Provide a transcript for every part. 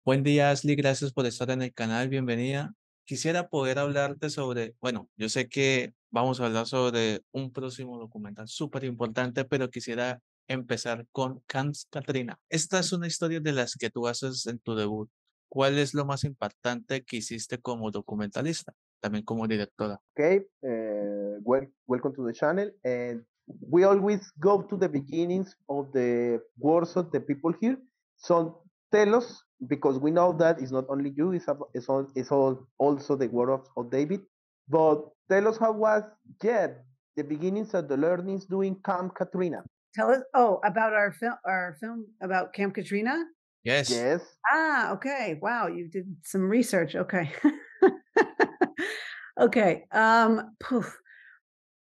Buen día, Ashley. Gracias por estar en el canal. Bienvenida. Quisiera poder hablarte sobre, bueno, yo sé que vamos a hablar sobre un próximo documental súper importante, pero quisiera empezar con Katrina. Esta es una historia de las que tú haces en tu debut. ¿Cuál es lo más impactante que hiciste como documentalista, también como directora? Okay, welcome to the channel. And we always go to the beginnings of the words of the people here. So tell us, because we know that it's not only you, it's also the word of David. But tell us how was, yeah, the beginnings of the learnings doing Camp Katrina. Tell us about our film about Camp Katrina? Yes. Yes. Ah, okay. Wow, you did some research. Okay. Okay. Poof.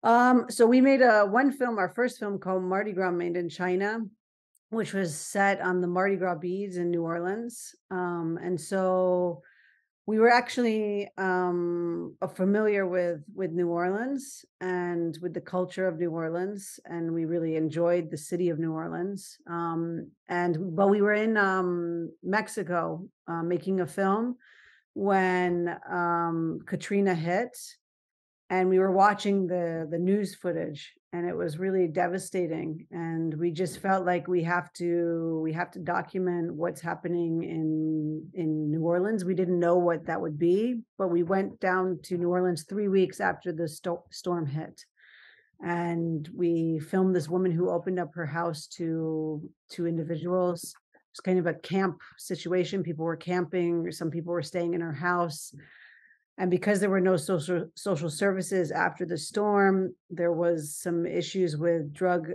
So we made one film, our first film called Mardi Gras Made in China, which was set on the Mardi Gras beads in New Orleans. And so we were actually familiar with New Orleans and with the culture of New Orleans, and we really enjoyed the city of New Orleans. But we were in Mexico making a film when Katrina hit, and we were watching the news footage, and it was really devastating, and we just felt like we have to document what's happening in New Orleans. We didn't know what that would be, but we went down to New Orleans 3 weeks after the storm hit, and we filmed this woman who opened up her house to individuals. It's kind of a camp situation. People were camping, some people were staying in her house. And because there were no social services after the storm, there was some issues with drug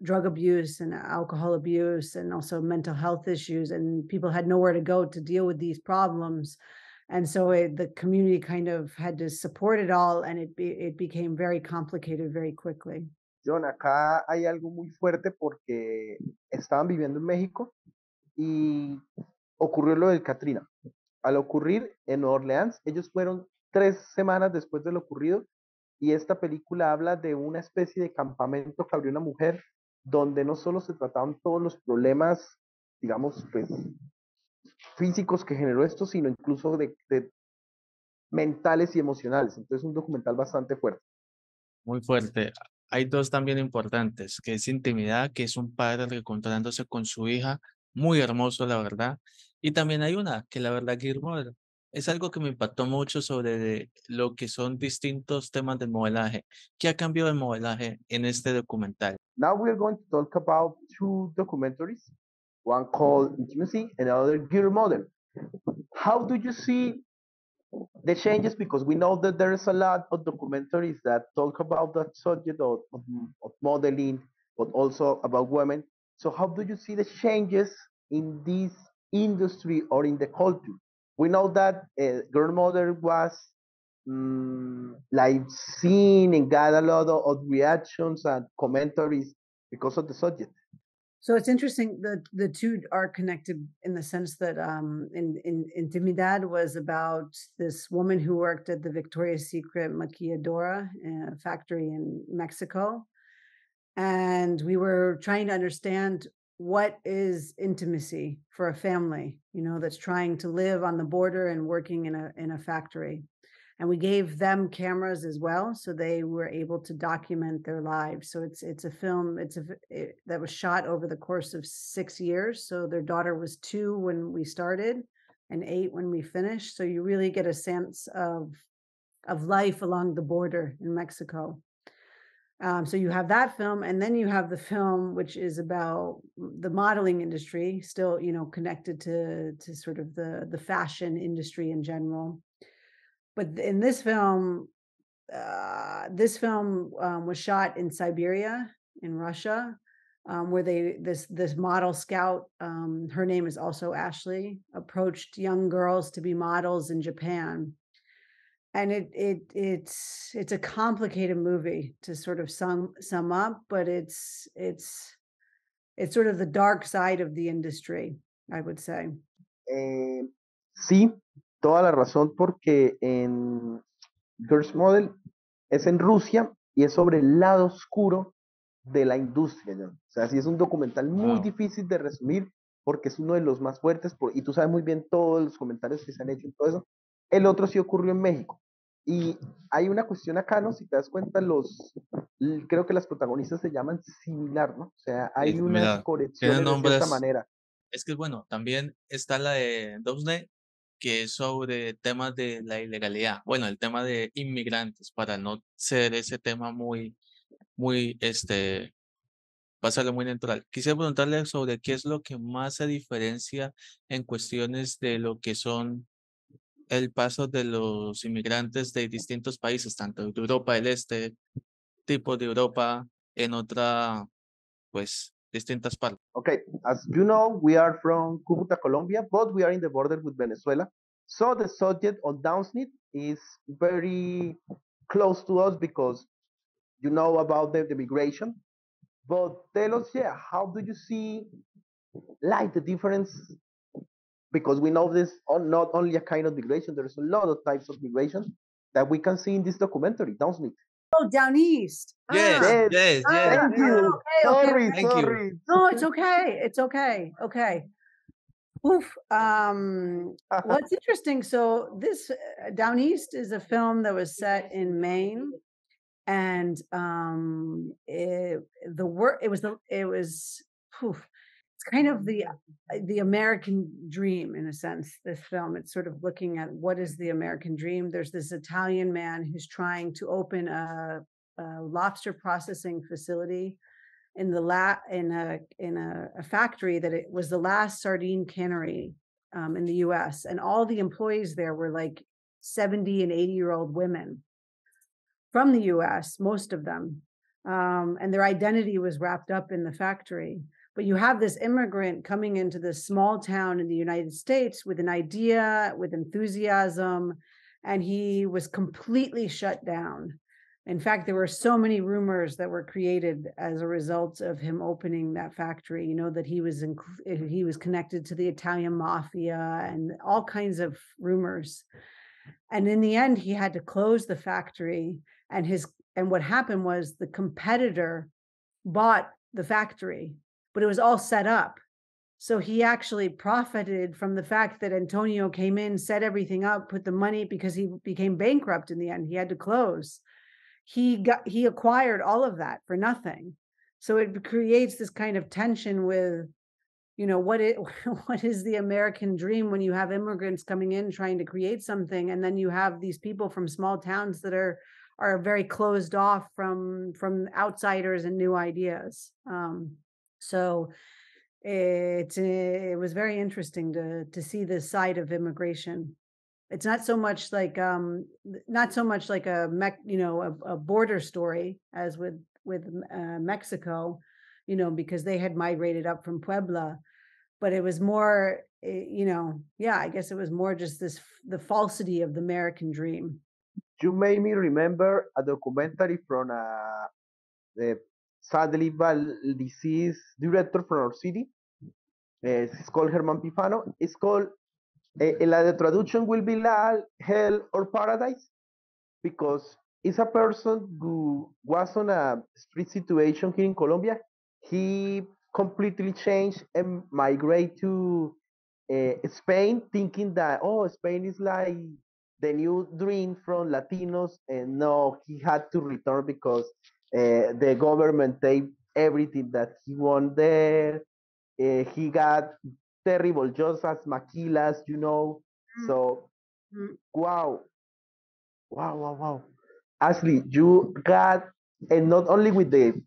abuse and alcohol abuse, and also mental health issues, and people had nowhere to go to deal with these problems. And so the community kind of had to support it all, and it became very complicated very quickly. John, acá hay algo muy fuerte porque estaban viviendo en México y ocurrió lo del Katrina. Al ocurrir en Nueva Orleans, ellos fueron 3 semanas después de lo ocurrido, y esta película habla de una especie de campamento que abrió una mujer donde no solo se trataban todos los problemas, digamos, pues, físicos que generó esto, sino incluso de mentales y emocionales. Entonces, un documental bastante fuerte. Muy fuerte. Hay dos también importantes, que es Intimidad, que es un padre reencontrándose con su hija, muy hermoso, la verdad. Y también hay una, que la verdad, Guillermo, es algo que me impactó mucho sobre lo que son distintos temas del modelaje. ¿Qué ha cambiado el modelaje en este documental? Now we're going to talk about two documentaries, one called Intimacy and another Gear Model. How do you see the changes? Because we know that there is a lot of documentaries that talk about that subject of modeling, but also about women. So how do you see the changes in this industry or in the culture? We know that girl model was like seen and got a lot of reactions and commentaries because of the subject. So it's interesting that the two are connected in the sense that in Intimidad was about this woman who worked at the Victoria's Secret maquilladora factory in Mexico, and we were trying to understand what is intimacy for a family, that's trying to live on the border and working in a factory. And we gave them cameras as well, so they were able to document their lives. So it's a film that was shot over the course of 6 years. So their daughter was 2 when we started and 8 when we finished. So you really get a sense of life along the border in Mexico. So you have that film, and then you have the film which is about the modeling industry, still connected to sort of the fashion industry in general. But in this film, was shot in Siberia, in Russia, where this model scout, her name is also Ashley, approached young girls to be models in Japan. And it's a complicated movie to sort of sum up, but it's sort of the dark side of the industry, I would say. Sí, toda la razón, porque en Girls Model es en Rusia y es sobre el lado oscuro de la industria, ¿no? O sea, sí es un documental muy Wow. difícil de resumir, porque es uno de los más fuertes, y tú sabes muy bien todos los comentarios que se han hecho y todo eso. El otro sí ocurrió en México. Y hay una cuestión acá, ¿no? Si te das cuenta, creo que las protagonistas se llaman similar, ¿no? O sea, hay unas Mira, tiene conexiones de cierta nombres. manera. Es que bueno, también está la de Dousne, que es sobre temas de la ilegalidad. Bueno, el tema de inmigrantes, para no ser ese tema muy, pasarlo muy natural. Quisiera preguntarle sobre qué es lo que más se diferencia en cuestiones de lo que son el paso de los inmigrantes de distintos países, tanto de Europa del Este, tipo de Europa, en otra, pues, distintas partes. Okay, as you know, we are from Cúcuta, Colombia, but we are in the border with Venezuela. So the subject on Downsnit is very close to us because you know about the migration. But tell us, yeah, how do you see like the difference? Because we know this not only a kind of migration, there's a lot of types of migration that we can see in this documentary, Downsnit. Oh, down east. Yes, Yes, yes, yes, thank yes. you. Okay, okay, Sorry, okay. Thank you. sorry. No, it's okay. It's okay. Okay. Oof. Well, it's interesting. So this Down East is a film that was set in Maine, and it was poof, it's kind of the American dream in a sense. This film, it's sort of looking at what is the American dream. There's this Italian man who's trying to open a lobster processing facility in a factory that it was the last sardine cannery in the U.S. and all the employees there were like 70 and 80-year-old women from the US, most of them. And their identity was wrapped up in the factory. But you have this immigrant coming into this small town in the United States with an idea, with enthusiasm, and he was completely shut down. In fact, there were so many rumors that were created as a result of him opening that factory, that he was connected to the Italian mafia and all kinds of rumors. And in the end, he had to close the factory, and what happened was the competitor bought the factory, but it was all set up. So he actually profited from the fact that Antonio came in, set everything up, put the money, because he became bankrupt in the end. He had to close. He acquired all of that for nothing. So it creates this kind of tension with, what is the American dream when you have immigrants coming in trying to create something, and then you have these people from small towns that are very closed off from outsiders and new ideas. So it was very interesting to see this side of immigration. It's not so much like a border story as with Mexico, because they had migrated up from Puebla, but it was more, I guess it was more just the falsity of the American dream. You made me remember a documentary from the sadly deceased director from our city. It's called Herman Pifano. It's called, the traduction will be like Hell or Paradise, because it's a person who was on a street situation here in Colombia. He completely changed and migrate to Spain, thinking that, oh, Spain is like the new dream from Latinos, and no, he had to return because the government take everything that he won there. He got terrible jobs as maquilas. So, wow, wow. Ashley, you got, and not only with the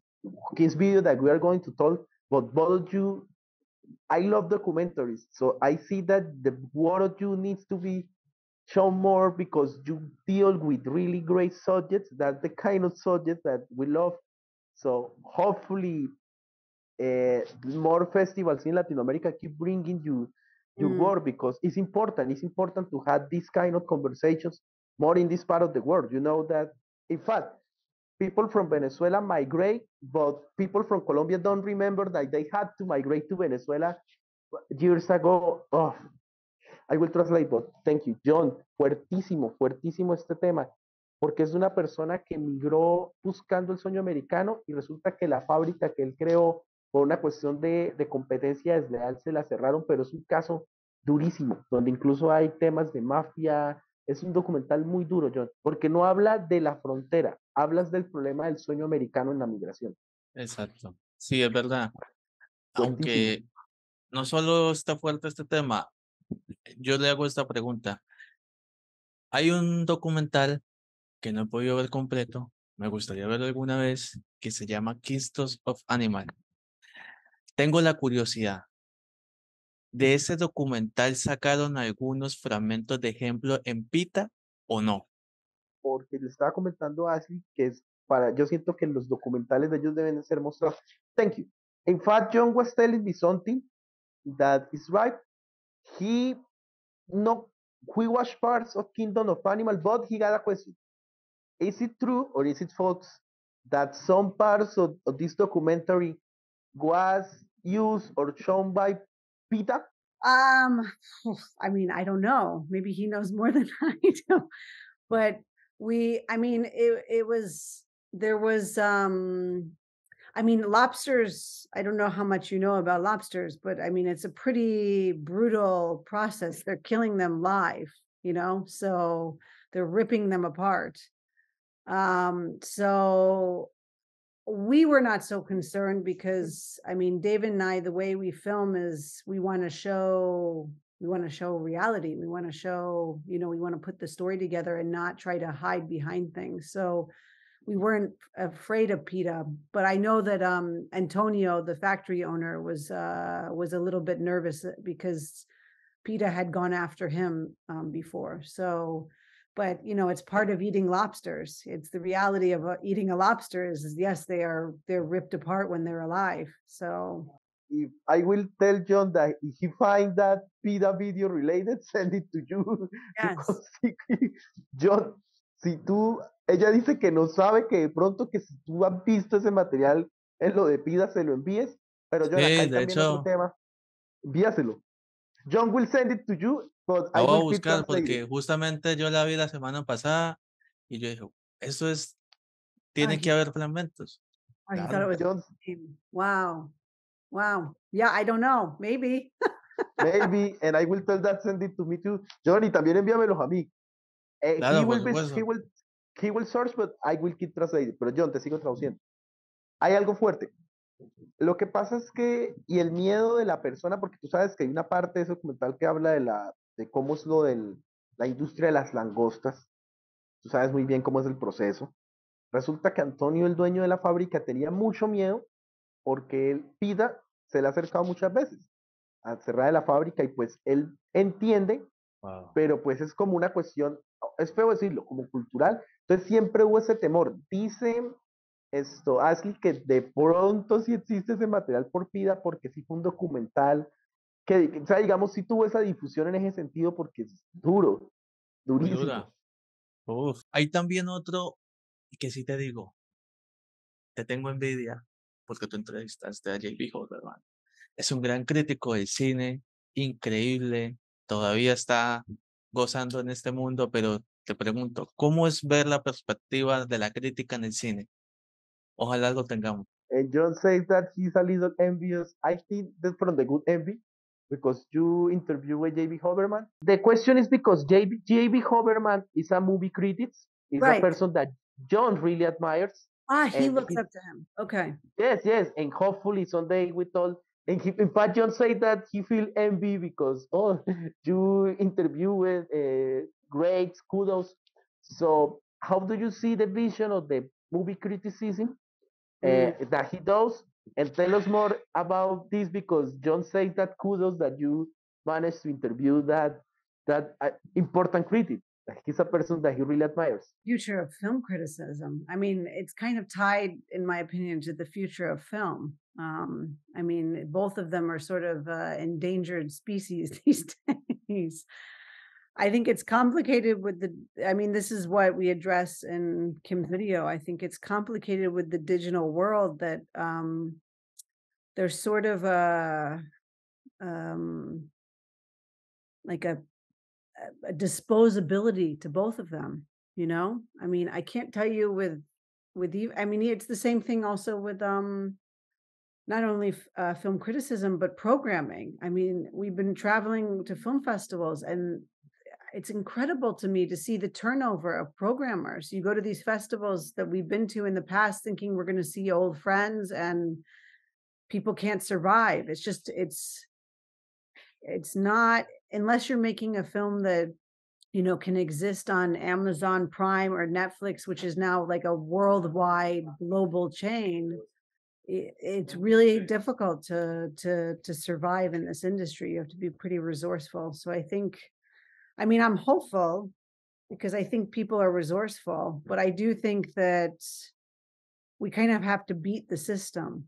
Kiss video that we are going to talk, but both of you, I love documentaries. So I see that the one of you needs to be shown more because you deal with really great subjects. That's the kind of subject that we love. So hopefully, more festivals in Latin America keep bringing you your work, because it's important. It's important to have these kind of conversations more in this part of the world. You know that, in fact, people from Venezuela migrate, but people from Colombia don't remember that they had to migrate to Venezuela years ago. Oh, I will translate, but thank you. Jhon, fuertísimo, fuertísimo este tema, porque es una persona que migró buscando el sueño americano y resulta que la fábrica que él creó por una cuestión de competencia desleal se la cerraron, pero es un caso durísimo, donde incluso hay temas de mafia. Es un documental muy duro, John, porque no habla de la frontera, hablas del problema del sueño americano en la migración. Exacto. Sí, es verdad. Fuertísimo. Aunque no solo está fuerte este tema, yo le hago esta pregunta. Hay un documental que no he podido ver completo, me gustaría verlo alguna vez, que se llama Kistos of Animal. Tengo la curiosidad, ¿de ese documental sacaron algunos fragmentos de ejemplo en Pita o no? Porque le estaba comentando a Ashley que es para, yo siento que los documentales de ellos deben ser mostrados. Thank you. In fact, John was telling me something that is right. He no, we watched parts of Kingdom of Animal, but he got a question. Is it true or is it false that some parts of this documentary was used or shown by PETA? Um, I mean, I don't know. Maybe he knows more than I do. But I mean, it was there was I mean, lobsters, I don't know how much you know about lobsters, but I mean, it's a pretty brutal process. They're killing them live, so they're ripping them apart. So we were not so concerned because I mean, David and I, the way we film is we want to show reality. We want to show, we want to put the story together and not try to hide behind things. So we weren't afraid of PETA, but I know that Antonio, the factory owner, was a little bit nervous because PETA had gone after him before. So, but it's part of eating lobsters. It's the reality of eating a lobster is yes, they're ripped apart when they're alive. So If I will tell John that if he find that PETA video related, send it to you yes, because John, si tú, ella dice que no sabe que de pronto que si tú has visto ese material en lo de PETA se lo envíes, pero John, acá Sí, hay de también otro hecho, tema, envíaselo. John will send it to you, but la I voy a will keep buscar translating. porque justamente yo la vi la semana pasada y yo dije, eso es, oh, tiene que haber fragmentos. he thought it Claro, was. John, Wow, wow. Yeah, I don't know. Maybe. maybe, and I will tell that send it to me too. John, y también envíamelos a mí. He claro, por will be, supuesto. he will search, but I will keep translating. Pero John, te sigo traduciendo. Hay algo fuerte. Lo que pasa es que, y el miedo de la persona, porque tú sabes que hay una parte de ese documental que habla de cómo es la industria de las langostas. Tú sabes muy bien cómo es el proceso. Resulta que Antonio, el dueño de la fábrica, tenía mucho miedo porque él PIDA se le ha acercado muchas veces a cerrar de la fábrica y pues él entiende, Wow. pero pues es como una cuestión, es feo decirlo, como cultural. Entonces siempre hubo ese temor. Dice esto, Ashley, que de pronto sí existe ese material por PIDA porque sí fue un documental que, o sea, digamos, sí tuvo esa difusión en ese sentido porque es duro, Muy dura. durísimo. Uf. Hay también otro que sí te digo, te tengo envidia porque tú entrevistaste a JB Holderman. Es un gran crítico del cine, increíble, todavía está gozando en este mundo, pero te pregunto, ¿cómo es ver la perspectiva de la crítica en el cine? Ojalá lo tengamos. And John says that he's a little envious. I think that's from the good envy because you interview with JB Hoberman. The question is because JB Hoberman is a movie critic, is a Right. person that John really admires. He And looks he, up to him. Okay. yes, and hopefully someday we all. And he, in fact, John said that he feel envy because you interview with great kudos. So how do you see the vision of the movie criticism Mm. that he does? And tell us more about this because John says that kudos that you managed to interview that important critic. He's a person that he really admires. Future of film criticism. I mean, it's kind of tied, in my opinion, to the future of film. I mean, both of them are sort of endangered species these days. I think it's complicated with I mean, this is what we address in Kim's video. I think it's complicated with the digital world that there's sort of um, like a disposability to both of them, I mean, I can't tell you with you. I mean, it's the same thing also with not only film criticism, but programming. I mean, we've been traveling to film festivals, and it's incredible to me to see the turnover of programmers. You go to these festivals that we've been to in the past thinking we're going to see old friends, and people can't survive. It's not, unless you're making a film that, you know, can exist on Amazon Prime or Netflix, which is now like a worldwide global chain. It's really difficult to survive in this industry. You have to be pretty resourceful. So I think, I mean, I'm hopeful because I think people are resourceful, but I do think that we kind of have to beat the system.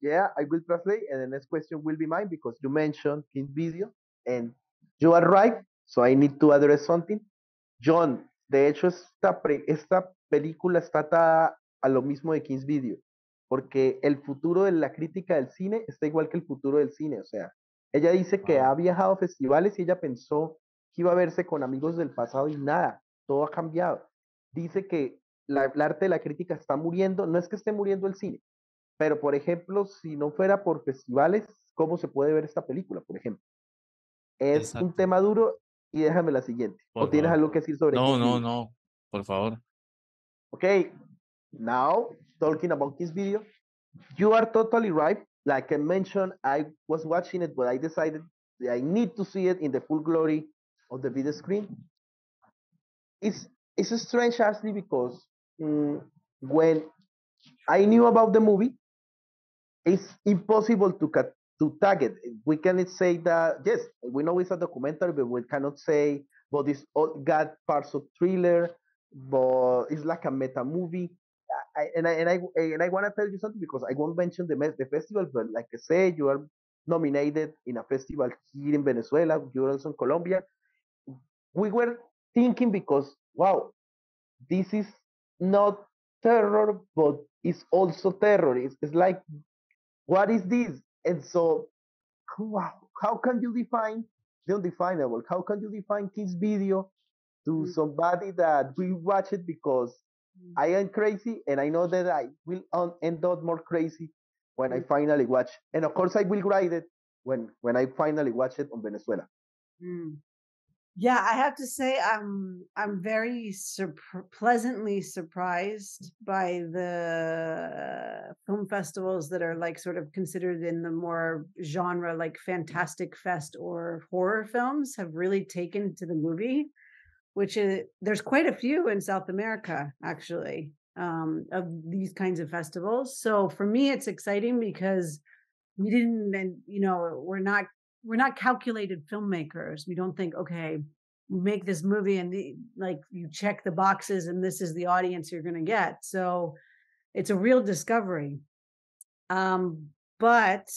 Yeah, I will translate, and the next question will be mine because you mentioned King's Video, and you are right, so I need to address something. John, de hecho, esta película está atada a lo mismo de King's Video, porque el futuro de la crítica del cine está igual que el futuro del cine, o sea, ella dice que ha Wow. viajado a festivales y ella pensó que iba a verse con amigos del pasado y nada, todo ha cambiado. Dice que el arte de la crítica está muriendo, no es que esté muriendo el cine, pero, por ejemplo, si no fuera por festivales, ¿cómo se puede ver esta película, por ejemplo? Es un Exacto, tema duro y déjame la siguiente. ¿O por tienes favor. algo que decir sobre No, King's no, Video? no, por favor. Okay, now talking about King's Video, you are totally right. Like I mentioned, I was watching it, but I decided I need to see it in the full glory of the video screen. It's it's strange, Ashley, because when I knew about the movie, it's impossible to tag it. We cannot say that, yes, we know it's a documentary, but we cannot say, but it's all got parts of thriller, but it's like a meta movie. And I want to tell you something because I won't mention the festival, but like I said, you are nominated in a festival here in Venezuela. You're also in Colombia. We were thinking because wow, this is not terror, but it's also terror. It's like what is this? And so, wow, how can you define the undefinable? How can you define Kids Video to Mm, somebody that will watch it because mm, I am crazy and I know that I will end up more crazy when I mm, finally watch. And of course, I will write it when I finally watch it on Venezuela. mm. Yeah, I have to say I'm very pleasantly surprised by the film festivals that are like sort of considered in the more genre like Fantastic Fest or horror films have really taken to the movie, which is there's quite a few in South America actually, of these kinds of festivals. So for me it's exciting because we didn't, and you know, we're not calculated filmmakers. We don't think, okay, we make this movie and like you check the boxes and this is the audience you're going to get. So it's a real discovery. But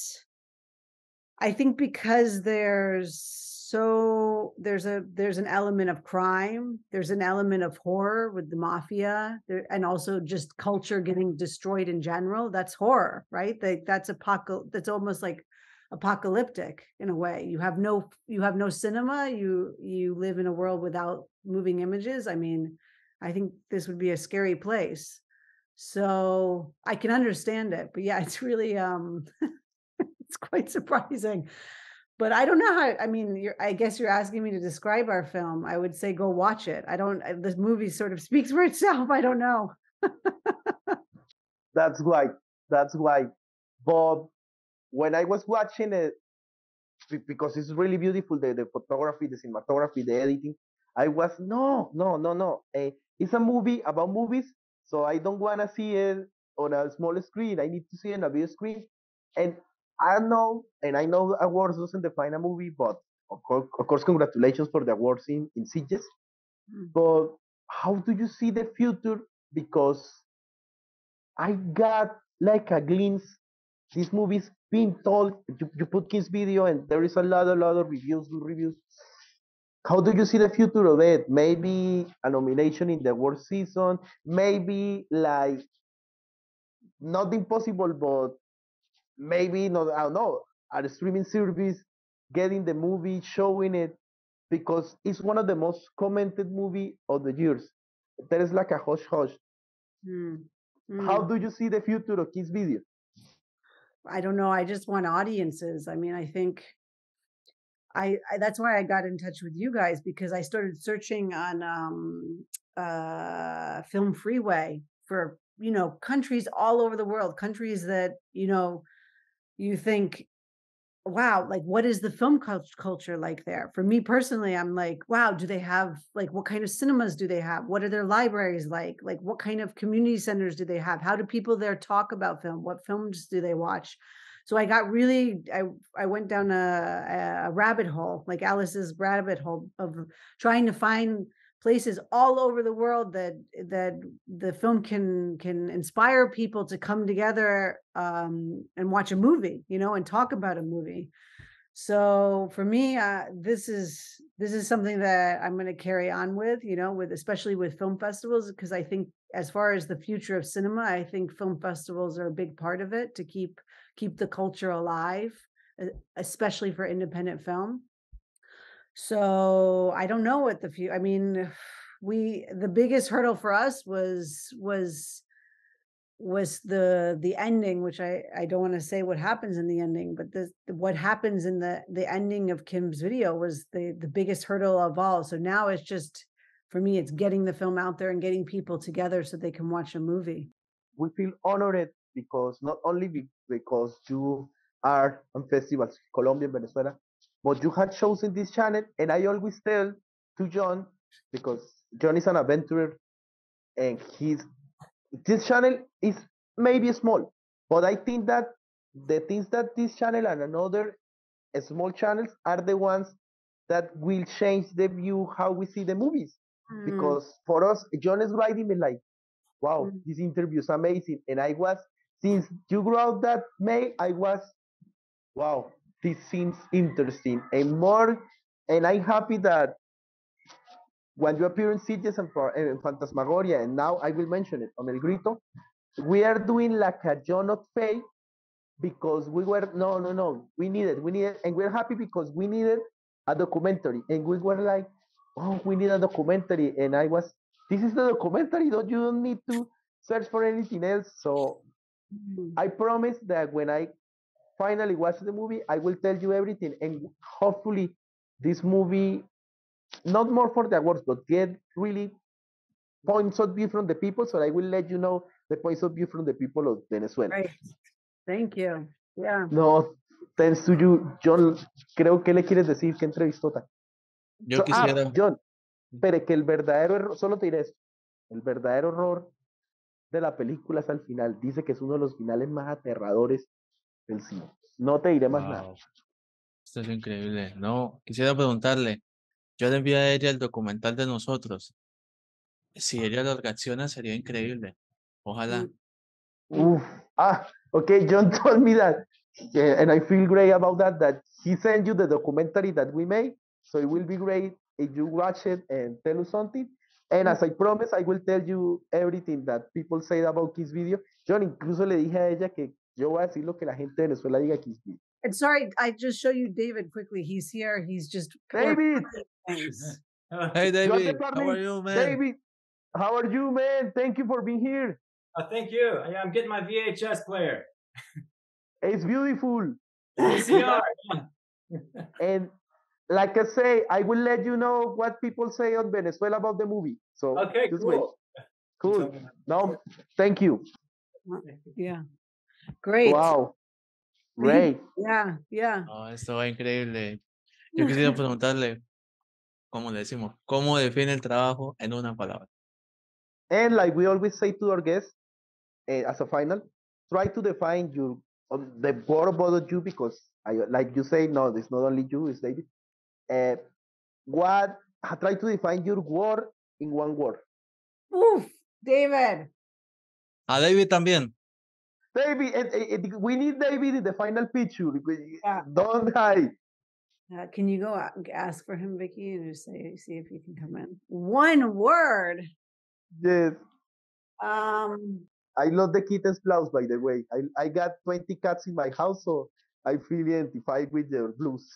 I think because there's an element of crime, there's an element of horror with the mafia, there, and also just culture getting destroyed in general. That's horror, right? That's almost like apocalyptic in a way. You have no cinema. You live in a world without moving images. I mean, I think this would be a scary place. So I can understand it, but yeah, it's really it's quite surprising. But I don't know how, I mean, I guess you're asking me to describe our film. I would say go watch it. I don't, this movie sort of speaks for itself. I don't know. That's why. That's why. But when I was watching it, because it's really beautiful, the photography, the cinematography, the editing, I was, no, no, no, no. It's a movie about movies, so I don't want to see it on a small screen. I need to see it on a big screen. And I know awards doesn't define a movie, but of course, congratulations for the awards in Sitges. Mm, But how do you see the future? Because I got like a glimpse. This movie's being told. You put King's Video, and there is a lot of reviews, good reviews. How do you see the future of it? Maybe a nomination in the award season. Maybe like not impossible, but maybe not. I don't know. A streaming service getting the movie, showing it because it's one of the most commented movie of the years. There is like a hush hush. mm, How mm. do you see the future of Kids Video? I don't know. I just want audiences. I mean, I think I that's why I got in touch with you guys because I started searching on Film Freeway for, countries all over the world, countries that, you think, wow, like what is the film culture like there? For me personally, I'm like, wow, do they have like what kind of cinemas do they have? What are their libraries like? Like what kind of community centers do they have? How do people there talk about film? What films do they watch? So I got really I went down a rabbit hole, like Alice's rabbit hole of trying to find places all over the world that the film can inspire people to come together and watch a movie, and talk about a movie. So for me, this is something that I'm going to carry on with, with especially with film festivals, because I think as far as the future of cinema, I think film festivals are a big part of it to keep the culture alive, especially for independent film. So I don't know what the few. I mean, the biggest hurdle for us was the ending, which I don't want to say what happens in the ending, but what happens in the ending of Kim's video was the biggest hurdle of all. So now it's just for me, it's getting the film out there and getting people together so they can watch a movie. We feel honored because not only because you are on festivals, Colombia and Venezuela, but you had chosen this channel. And I always tell to Jhon, because Jhon is an adventurer and this channel is maybe small, but I think that the things that this channel and another small channels are the ones that will change the view how we see the movies. Mm, Because for us, Jhon is writing me like, wow, mm. this interview is amazing. And I was, since you wrote that mail, I was, wow, this seems interesting. And more, and I'm happy that when you appear in Sitges and Fantasmagoria, and now I will mention it on El Grito, we are doing like a John of Faith because we were, no, we needed, and we're happy because we needed a documentary. And we were like, oh, we need a documentary. And I was, this is the documentary, you don't need to search for anything else. So Mm. I promise that when I finally watch the movie, I will tell you everything. And hopefully, this movie, not more for the awards, but get really points of view from the people. So I will let you know the points of view from the people of Venezuela. Right. Thank you. Yeah. No, thanks to you, John. Creo que le quieres decir que entrevistota. Yo quisiera, John, pero que el verdadero error, solo te diré esto, el verdadero error de la película es al final. Dice que es uno de los finales más aterradores del cine. No te diré más nada. wow, esto es increíble. No, quisiera preguntarle, yo le envié a ella el documental de nosotros. Si ella lo reacciona, sería increíble. Ojalá. Mm, mm. Oof. Okay, John told me that, and I feel great about that, that he sent you the documentary that we made. So it will be great if you watch it and tell us something. And as I promised, I will tell you everything that people say about Kiss Video. John, incluso le dije a ella que yo voy a decir lo que la gente de Venezuela diga Kiss Video. And sorry, I just show you David quickly. He's here. He's just David! things. Hey, John David, how are Department, you, man? David, how are you, man? Thank you for being here. Thank you. Yeah, I'm getting my VHS player. It's beautiful. VCR. And like I say, I will let you know what people say on Venezuela about the movie. So Okay, just cool. wait. Cool. No, thank you. Yeah. Great. Wow. Great. Yeah, yeah. No, esto va increíble. Yo quisiera preguntarle, ¿cómo le decimos? ¿Cómo define el trabajo en una palabra? And like we always say to our guests, as a final, try to define your the word about you because I like you say, no, it's not only you, it's David. Uh, what try to define your word in one word. Oof, David. A David también. David, we need David in the final picture. Yeah. Don't hide. Can you go ask for him, Vicky, and just see if he can come in? One word. Yes. Um, I love the kitten's blouse, by the way. I got 20 cats in my house, so I feel identified with their blues.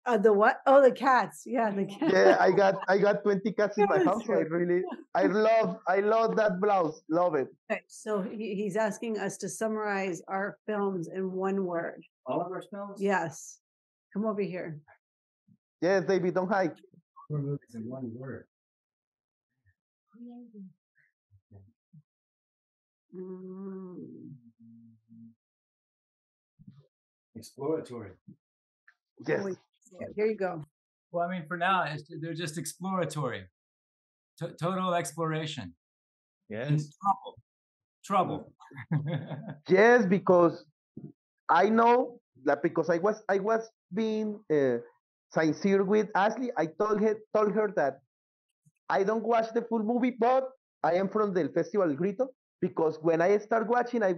The what? Oh, the cats. Yeah, the cats. Yeah, I got 20 cats in my That's house. So true. I love that blouse. Love it. Okay, so he's asking us to summarize our films in one word. All of our films? Yes. Come over here. Yes, David, don't hide. 4 movies in one word. Mm. Exploratory. Yes. Wait, here you go. Well, I mean, for now, they're just exploratory. Total exploration. Yes. Trouble. Yes, because I know that because I was being sincere with Ashley. I told her that I don't watch the full movie, but I am from the festival Grito because when I start watching, I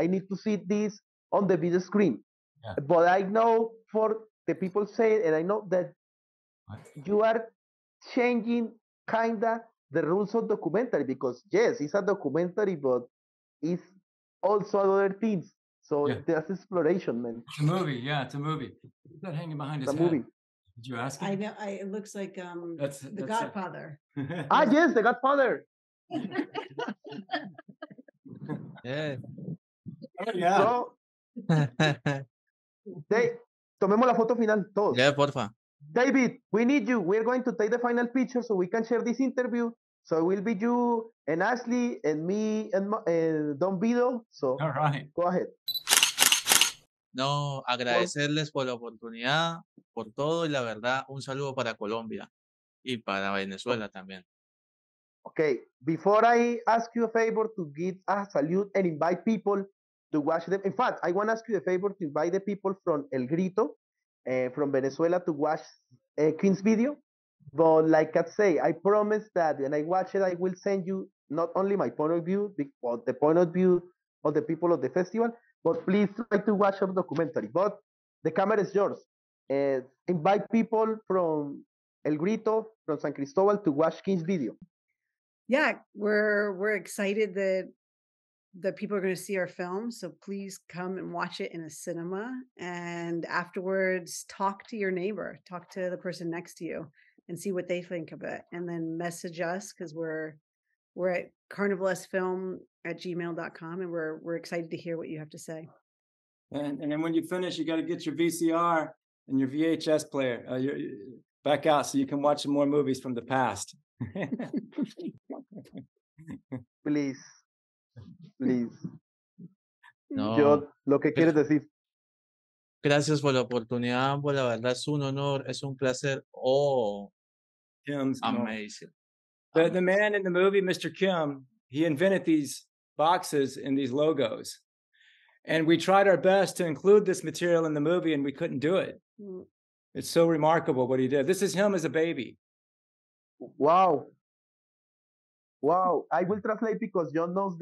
need to see this on the big screen. Yeah. But I know for the people say, and I know that you are changing kinda the rules of documentary because yes, it's a documentary, but it's also other things. So Yeah. there's exploration, man. It's a movie. Yeah, it's a movie. Who's that hanging behind his The head? movie. Did you ask I him? know. It looks like That's The it. Godfather. Yes, The Godfather. Yeah. Oh, yeah. So, tomemos la foto final, todos. Yeah, porfa. David, we need you. We're going to take the final picture so we can share this interview. So it will be you and Ashley and me and Don Vido. So All right. go ahead. No, agradecerles por la oportunidad, por todo y la verdad, un saludo para Colombia y para Venezuela también. Okay, before I ask you a favor to give a salute and invite people to watch them. In fact, I want to ask you a favor to invite the people from El Grito, from Venezuela to watch Queen's video. But like I say, I promise that when I watch it, I will send you not only my point of view, but the point of view of the people of the festival, but please try to watch our documentary. But the camera is yours. Invite people from El Grito, from San Cristobal to watch King's video. Yeah, we're excited that people are going to see our film. So please come and watch it in a cinema, and afterwards talk to your neighbor, talk to the person next to you, and see what they think of it, and then message us because we're at carnivalesfilm@gmail.com, and we're excited to hear what you have to say. And then when you finish, you got to get your VCR and your VHS player back out so you can watch some more movies from the past. Please. No. Yo, lo que quieres decir. Gracias por la oportunidad, ambos. La verdad es un honor, es un placer. Oh, Kim's amazing. The man in the movie, Mr. Kim, he invented these boxes and these logos. And we tried our best to include this material in the movie, and we couldn't do it. It's so remarkable what he did. This is him as a baby. Wow. I will translate because Jhon knows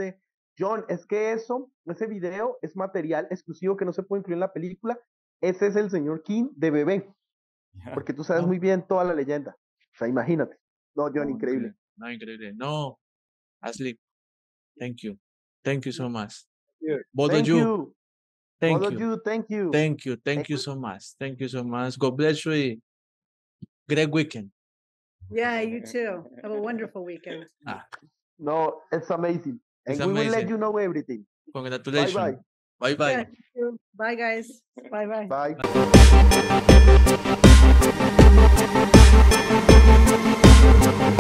Jhon, es que ese video es material exclusivo que no se puede incluir en la película. Ese es el señor King de bebé. Yeah. Porque tú sabes muy bien toda la leyenda. O sea, imagínate. No, Jhon, increíble. No, increíble. No, Ashley, thank you. Thank you so much. Both of you. Thank you. Thank you. Thank you so much. Thank you so much. God bless you. Great weekend. Yeah, you too. Have a wonderful weekend. No, it's amazing. It's and we amazing. will let you know everything. Congratulations. Bye-bye. Bye-bye. Yeah, bye, guys. Bye-bye. Bye.